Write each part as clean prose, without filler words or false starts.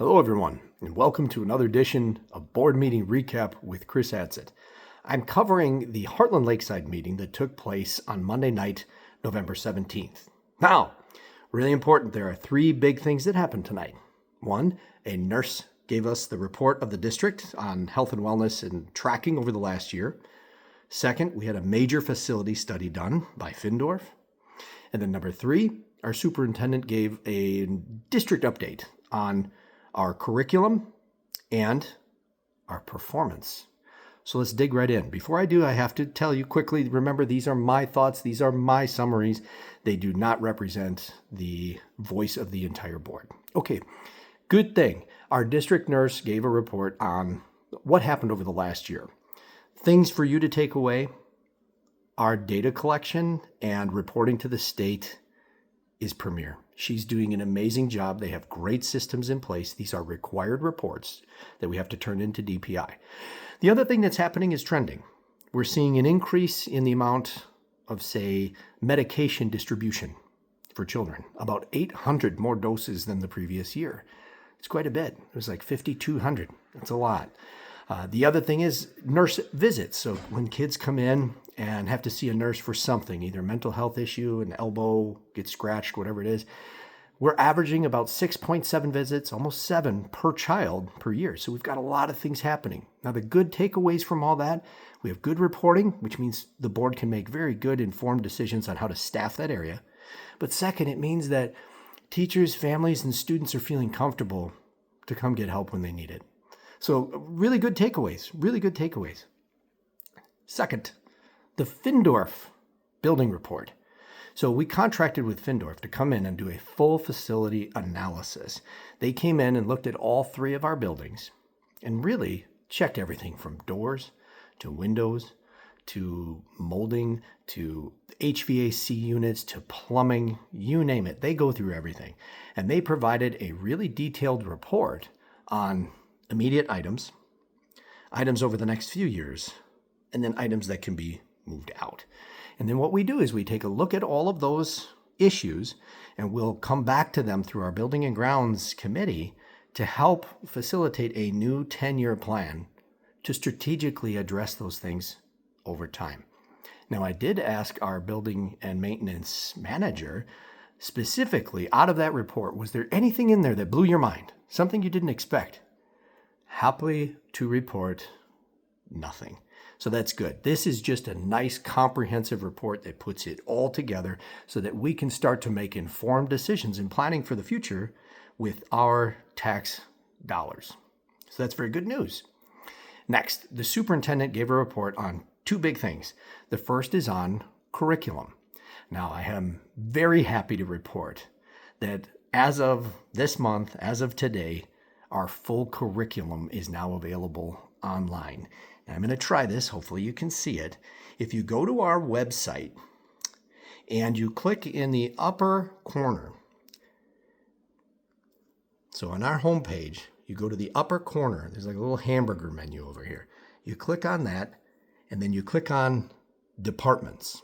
Hello, everyone, and welcome to another edition of Board Meeting Recap with Chris Adsit. I'm covering the Hartland Lakeside meeting that took place on Monday night, November 17th. Now, really important, there are three big things that happened tonight. One, a nurse gave us the report of the district on health and wellness and tracking over the last year. Second, we had a major facility study done by Findorf. And then number three, our superintendent gave a district update on our curriculum and our performance. So let's dig right in. Before I do, I have to tell you quickly, remember, these are my thoughts. These are my summaries. They do not represent the voice of the entire board. Okay, good thing. Our district nurse gave a report on what happened over the last year. Things for you to take away: our data collection and reporting to the state is premier. She's doing an amazing job. They have great systems in place. These are required reports that we have to turn into DPI. The other thing that's happening is trending. We're seeing an increase in the amount of, say, medication distribution for children, about 800 more doses than the previous year. It's quite a bit. It was like 5,200. That's a lot. The other thing is nurse visits. So when kids come in and have to see a nurse for something, either a mental health issue, an elbow gets scratched, whatever it is, we're averaging about 6.7 visits, almost 7 per child per year. So we've got a lot of things happening. Now, the good takeaways from all that: we have good reporting, which means the board can make very good informed decisions on how to staff that area. But second, it means that teachers, families, and students are feeling comfortable to come get help when they need it. So really good takeaways, really good takeaways. Second, the Findorf building report. So we contracted with Findorf to come in and do a full facility analysis. They came in and looked at all three of our buildings and really checked everything from doors to windows to molding to HVAC units to plumbing, you name it. They go through everything. And they provided a really detailed report on immediate items, items over the next few years, and then items that can be moved out. And then what we do is we take a look at all of those issues and we'll come back to them through our Building and Grounds Committee to help facilitate a new 10-year plan to strategically address those things over time. Now, I did ask our building and maintenance manager specifically, out of that report, was there anything in there that blew your mind? Something you didn't expect? Happy to report nothing. So that's good. This is just a nice comprehensive report that puts it all together so that we can start to make informed decisions in planning for the future with our tax dollars. So that's very good news. Next, the superintendent gave a report on two big things. The first is on curriculum. Now, I am very happy to report that as of this month, as of today, our full curriculum is now available online. And I'm going to try this. Hopefully you can see it. If you go to our website and you click in the upper corner, so on our homepage, you go to the upper corner, there's like a little hamburger menu over here. You click on that, and then you click on departments.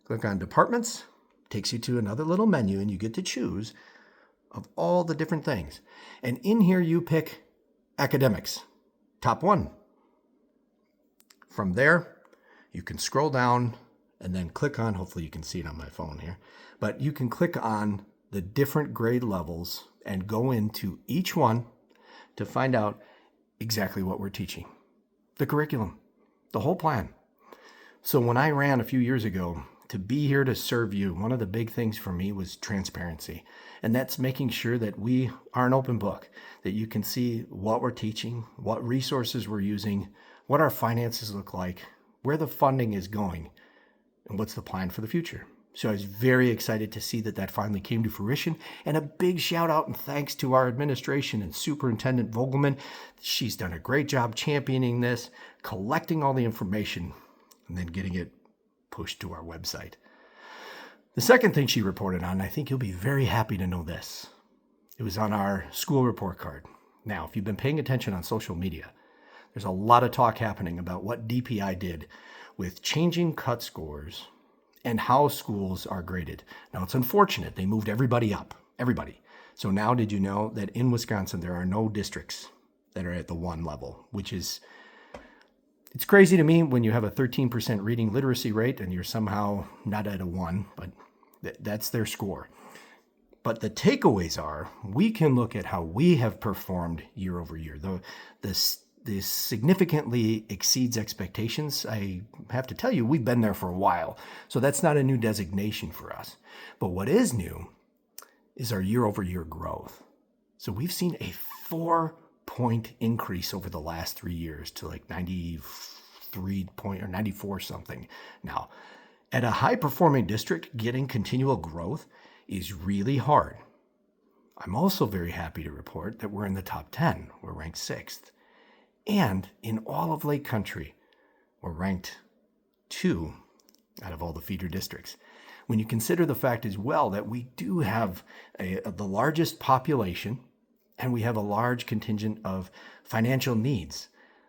Click on departments, takes you to another little menu, and you get to choose of all the different things. And in here you pick academics, top one. From there, you can scroll down and then click on, hopefully you can see it on my phone here, but you can click on the different grade levels and go into each one to find out exactly what we're teaching. The curriculum, the whole plan. So when I ran a few years ago, to be here to serve you, one of the big things for me was transparency. And that's making sure that we are an open book, that you can see what we're teaching, what resources we're using, what our finances look like, where the funding is going, and what's the plan for the future. So I was very excited to see that finally came to fruition. And a big shout out and thanks to our administration and Superintendent Vogelman. She's done a great job championing this, collecting all the information, and then getting it pushed to our website. The second thing she reported on, I think you'll be very happy to know this. It was on our school report card. Now, if you've been paying attention on social media, there's a lot of talk happening about what DPI did with changing cut scores and how schools are graded. Now, it's unfortunate. They moved everybody up, everybody. So now did you know that in Wisconsin, there are no districts that are at the 1 level, which is, it's crazy to me when you have a 13% reading literacy rate and you're somehow not at a 1, but that's their score. But the takeaways are, we can look at how we have performed year over year. This significantly exceeds expectations. I have to tell you, we've been there for a while. So that's not a new designation for us. But what is new is our year over year growth. So we've seen a 4-point increase over the last 3 years to like 93 point or 94 something. Now, at a high performing district, getting continual growth is really hard. I'm also very happy to report that we're in the top 10. We're ranked 6th. And in all of Lake Country, we're ranked 2 out of all the feeder districts. When you consider the fact as well that we do have the largest population and we have a large contingent of financial needs,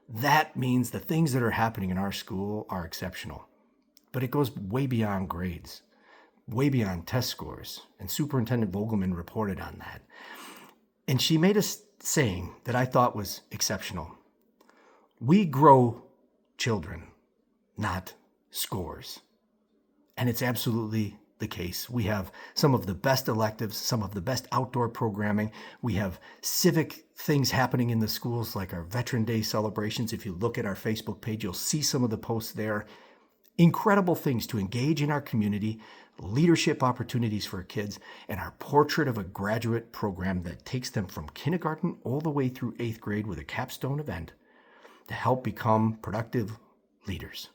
that means the things that are happening in our school are exceptional. But it goes way beyond grades, way beyond test scores. And Superintendent Vogelman reported on that. And she made a saying that I thought was exceptional. We grow children, not scores. And it's absolutely the case. We have some of the best electives, some of the best outdoor programming. We have civic things happening in the schools like our Veteran Day celebrations. If you look at our Facebook page, you'll see some of the posts there. Incredible things to engage in our community, leadership opportunities for kids, and our portrait of a graduate program that takes them from kindergarten all the way through 8th grade with a capstone event to help become productive leaders.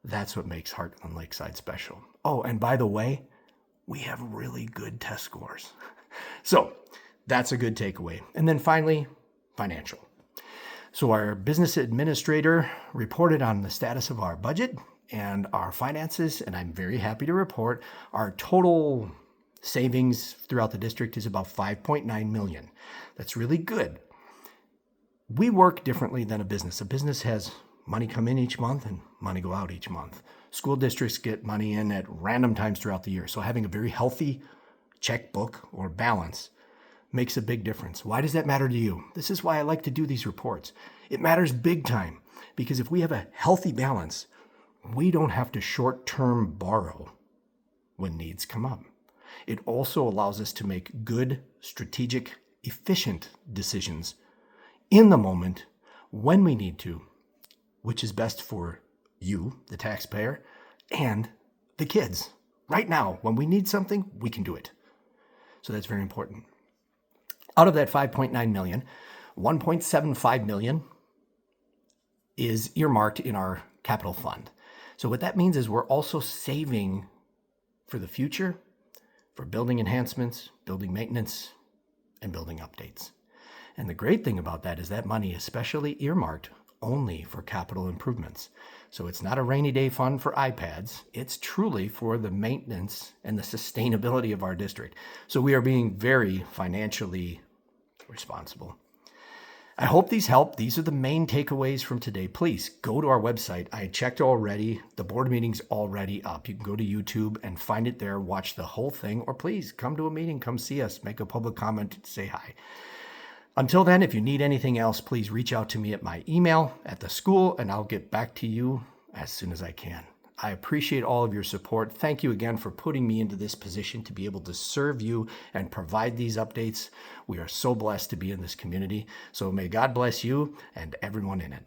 That's what makes Hartland Lakeside special. Oh, and by the way, we have really good test scores. So that's a good takeaway. And then finally, financial. So our business administrator reported on the status of our budget and our finances, and I'm very happy to report our total savings throughout the district is about $5.9 million. That's really good. We work differently than a business. A business has money come in each month and money go out each month. School districts get money in at random times throughout the year. So having a very healthy checkbook or balance makes a big difference. Why does that matter to you? This is why I like to do these reports. It matters big time because if we have a healthy balance, we don't have to short-term borrow when needs come up. It also allows us to make good, strategic, efficient decisions in the moment when we need to, which is best for you, the taxpayer, and the kids. Right now, when we need something, we can do it. So that's very important. Out of that $5.9 million, $1.75 million is earmarked in our capital fund. So what that means is we're also saving for the future, for building enhancements, building maintenance, and building updates. And the great thing about that is that money is specially earmarked only for capital improvements. So it's not a rainy day fund for iPads. It's truly for the maintenance and the sustainability of our district. So we are being very financially responsible. I hope these help. These are the main takeaways from today. Please go to our website. I checked already. The board meeting's already up. You can go to YouTube and find it there, watch the whole thing, or please come to a meeting, come see us, make a public comment, say hi. Until then, if you need anything else, please reach out to me at my email at the school, and I'll get back to you as soon as I can. I appreciate all of your support. Thank you again for putting me into this position to be able to serve you and provide these updates. We are so blessed to be in this community. So may God bless you and everyone in it.